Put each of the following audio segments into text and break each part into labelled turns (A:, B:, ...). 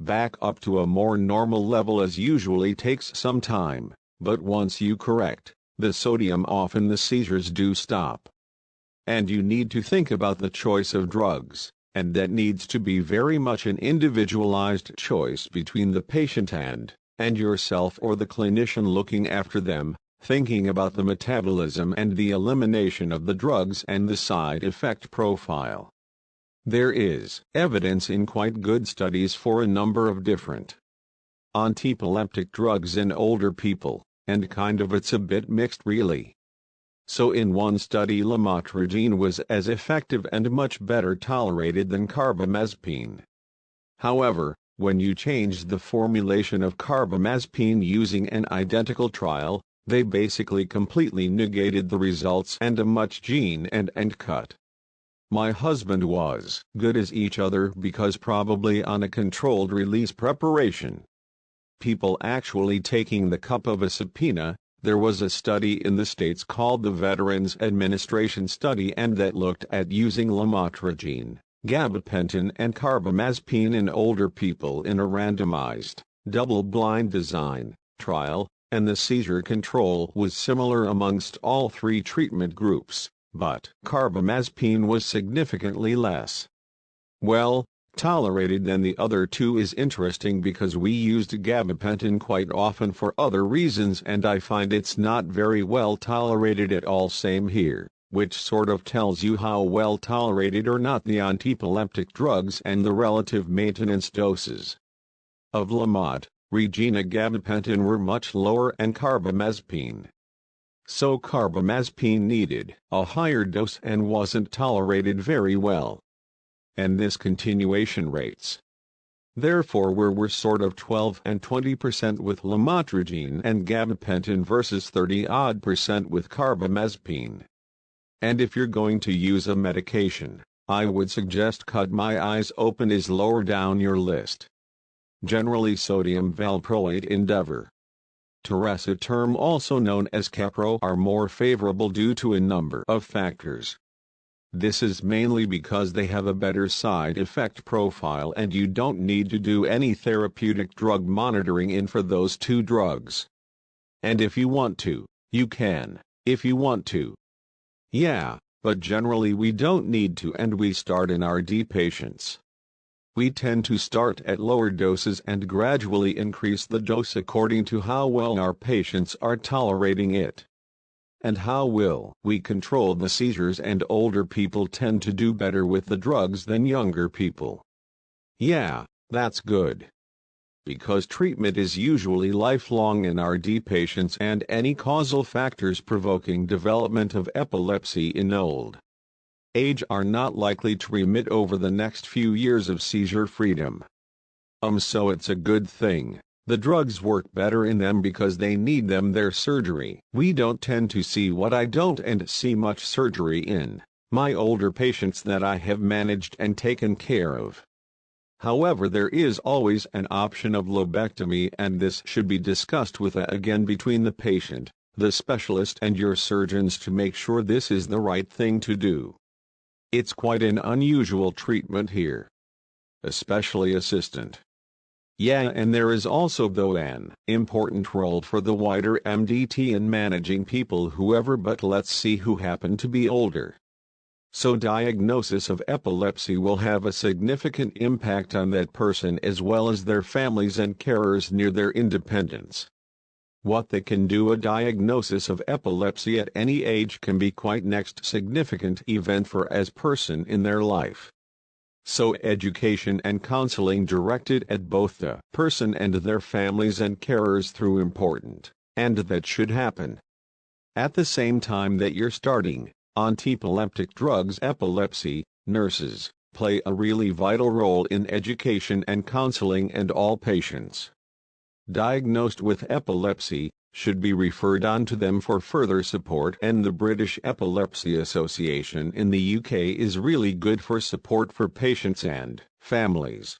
A: back up to a more normal level usually takes some time, but once you correct the sodium, often the seizures do stop. And you need to think about the choice of drugs, and that needs to be very much an individualized choice between the patient and yourself or the clinician looking after them, thinking about the metabolism and the elimination of the drugs and the side effect profile. There is evidence in quite good studies for a number of different antiepileptic drugs in older people, and it's a bit mixed really. So in one study lamotrigine was as effective and much better tolerated than carbamazepine. However, when you changed the formulation of carbamazepine using an identical trial, they basically completely negated the results and a much gene and cut. My husband was good as each other because probably on a controlled release preparation. People actually taking the cup of a subpoena. There was a study in the States called the Veterans Administration Study and that looked at using lamotrigine, gabapentin and carbamazepine in older people in a randomized, double-blind design trial, and the seizure control was similar amongst all three treatment groups, but carbamazepine was significantly less well tolerated than the other two. Is interesting because we used gabapentin quite often for other reasons and I find it's not very well tolerated at all. Same here, which sort of tells you how well tolerated or not the antiepileptic drugs and the relative maintenance doses of lamotrigine and gabapentin were much lower and carbamazepine. So carbamazepine needed a higher dose and wasn't tolerated very well. And discontinuation rates therefore were sort of 12 and 20% with lamotrigine and gabapentin versus 30% with carbamazepine. And if you're going to use a medication, I would suggest cut my eyes open is lower down your list. Generally sodium valproate Endeavor, tiracetam also known as Capro are more favorable due to a number of factors. This is mainly because they have a better side effect profile and you don't need to do any therapeutic drug monitoring in for those two drugs. And if you want to, you can, if you want to. Yeah, but generally we don't need to and we start in RD patients. We tend to start at lower doses and gradually increase the dose according to how well our patients are tolerating it. And how will we control the seizures, and older people tend to do better with the drugs than younger people. Yeah, that's good. Because treatment is usually lifelong in RD patients and any causal factors provoking development of epilepsy in old age are not likely to remit over the next few years of seizure freedom. So it's a good thing the drugs work better in them because they need them. Their surgery. We don't tend to see what I don't and see much surgery in my older patients that I have managed and taken care of. However, there is always an option of lobectomy and this should be discussed with again between the patient, the specialist and your surgeons to make sure this is the right thing to do. It's quite an unusual treatment here. Especially assistant. Yeah, and there is also though an important role for the wider MDT in managing people whoever, but let's see who happen to be older. So diagnosis of epilepsy will have a significant impact on that person as well as their families and carers near their independence. What they can do. A diagnosis of epilepsy at any age can be quite next significant event for as person in their life. So education and counseling directed at both the person and their families and carers through important, and that should happen at the same time that you're starting antiepileptic drugs. Epilepsy nurses play a really vital role in education and counseling, and all patients diagnosed with epilepsy should be referred on to them for further support, and the British Epilepsy Association in the UK is really good for support for patients and families.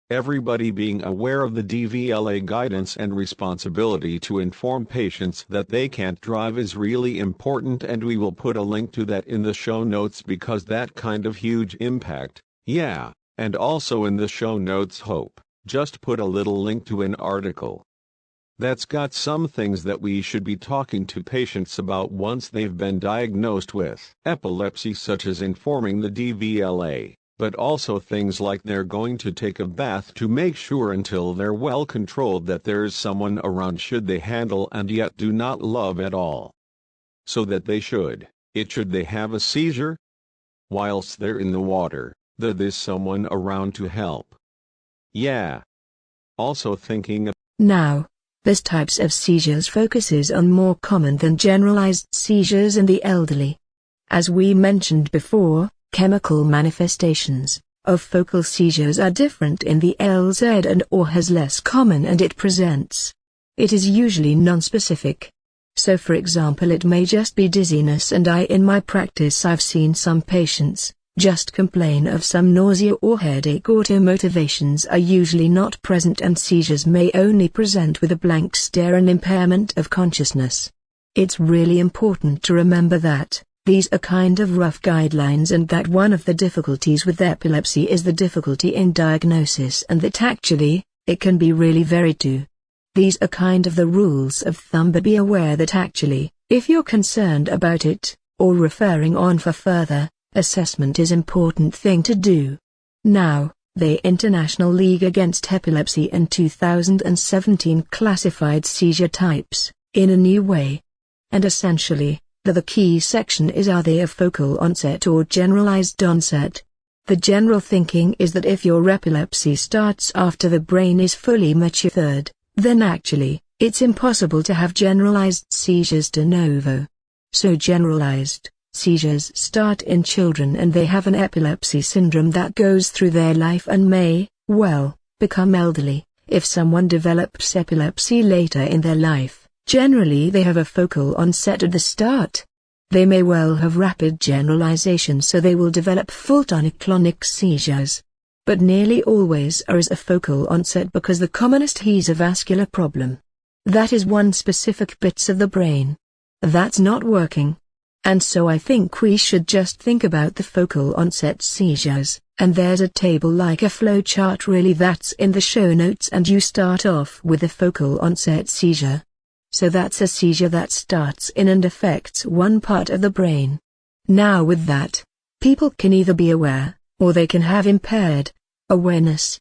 A: Everybody being aware of the DVLA guidance and responsibility to inform patients that they can't drive is really important, and we will put a link to that in the show notes because that kind of huge impact, yeah, and also in the show notes hope just put a little link to an article that's got some things that we should be talking to patients about once they've been diagnosed with epilepsy, such as informing the DVLA, but also things like they're going to take a bath to make sure until they're well controlled that there's someone around should they handle and yet do not love at all. So that they should they have a seizure? Whilst they're in the water, there's someone around to help. Yeah. Also thinking
B: Now, this types of seizures focuses on more common than generalized seizures in the elderly. As we mentioned before, chemical manifestations of focal seizures are different in the LZ and or has less common and it presents. It is usually non-specific. So for example it may just be dizziness, and in my practice I've seen some patients just complain of some nausea or headache. Automotivations are usually not present and seizures may only present with a blank stare and impairment of consciousness. It's really important to remember that these are kind of rough guidelines and that one of the difficulties with epilepsy is the difficulty in diagnosis, and that actually, it can be really varied too. These are kind of the rules of thumb, but be aware that actually, if you're concerned about it, or referring on for further assessment is important thing to do. Now, the International League Against Epilepsy in 2017 classified seizure types in a new way. And essentially, the key section is, are they of focal onset or generalized onset? The general thinking is that if your epilepsy starts after the brain is fully matured, then actually, it's impossible to have generalized seizures de novo. So generalized seizures start in children and they have an epilepsy syndrome that goes through their life and may, well, become elderly. If someone develops epilepsy later in their life, generally they have a focal onset at the start. They may well have rapid generalization, so they will develop full tonic-clonic seizures. But nearly always is a focal onset because the commonest is a vascular problem. That is one specific bits of the brain that's not working. And so I think we should just think about the focal onset seizures, and there's a table like a flow chart really that's in the show notes, and you start off with a focal onset seizure. So that's a seizure that starts in and affects one part of the brain. Now with that, people can either be aware, or they can have impaired awareness.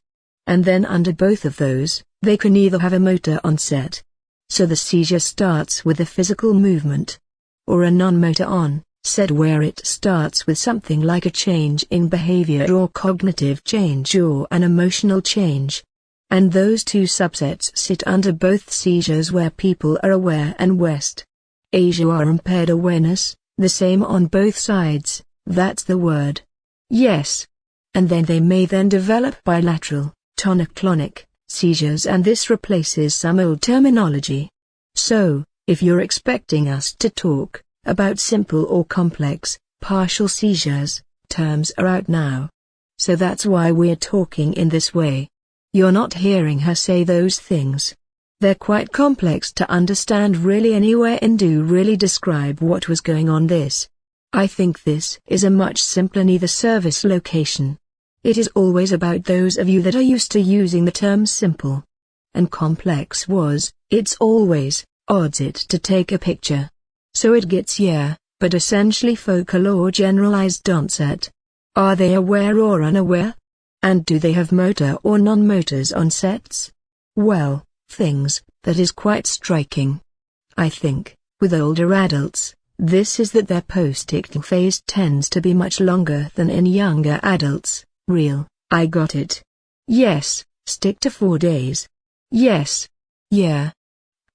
B: And then under both of those, they can either have a motor onset. So the seizure starts with a physical movement, or a non-motor onset where it starts with something like a change in behavior or cognitive change or an emotional change. And those two subsets sit under both seizures where people are aware and West Asia are impaired awareness, the same on both sides, that's the word. Yes. And then they may then develop bilateral, tonic-clonic seizures, and this replaces some old terminology. So, if you're expecting us to talk about simple or complex, partial seizures, terms are out now. So that's why we're talking in this way. You're not hearing her say those things. They're quite complex to understand really anywhere and do really describe what was going on this. I think this is a much simpler neither service location. It is always about those of you that are used to using the term simple and complex it's always odds it to take a picture. So it gets but essentially focal or generalized onset. Are they aware or unaware? And do they have motor or non-motors onsets? Well, things that is quite striking, I think, with older adults, this is that their post-icting phase tends to be much longer than in younger adults. Real, I got it. Yes, stick to 4 days. Yes. Yeah.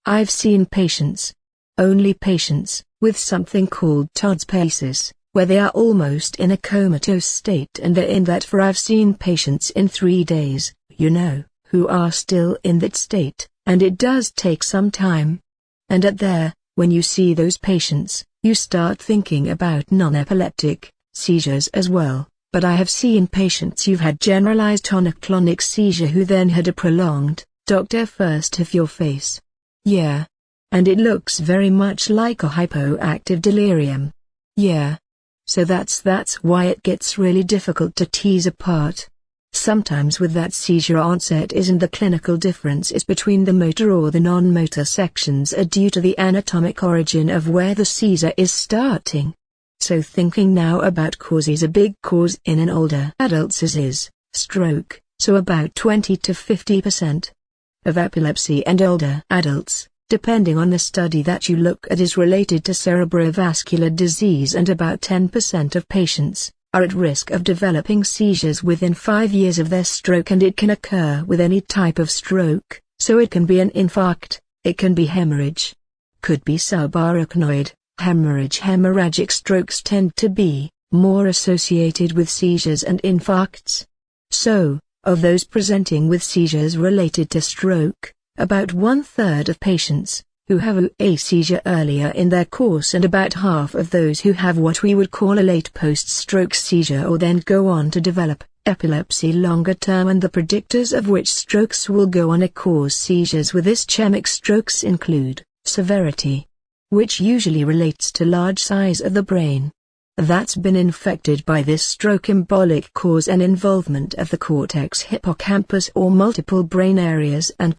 B: I've seen patients, only patients, with something called todspasis, where they are almost in a comatose state, and they're in that for I've seen patients in 3 days, who are still in that state, and it does take some time. And when you see those patients, you start thinking about non-epileptic seizures as well. But I have seen patients who've had generalized tonic-clonic seizure who then had a prolonged, Dr. First of your face. Yeah. And it looks very much like a hypoactive delirium. Yeah. So that's why it gets really difficult to tease apart. Sometimes with that seizure onset isn't the clinical differences between the motor or the non-motor sections are due to the anatomic origin of where the seizure is starting. So thinking now about causes, a big cause in an older adults is stroke, so about 20 to 50% of epilepsy and older adults, depending on the study that you look at, is related to cerebrovascular disease, and about 10% of patients are at risk of developing seizures within 5 years of their stroke, and it can occur with any type of stroke, so it can be an infarct, it can be hemorrhage, could be subarachnoid hemorrhage. Hemorrhagic strokes tend to be more associated with seizures and infarcts. So, of those presenting with seizures related to stroke, about 1/3 of patients who have a seizure earlier in their course, and about half of those who have what we would call a late post-stroke seizure or then go on to develop epilepsy longer term, and the predictors of which strokes will go on to cause seizures with ischemic strokes include severity, which usually relates to large size of the brain that's been infected by this stroke, embolic cause and involvement of the cortex hippocampus or multiple brain areas, and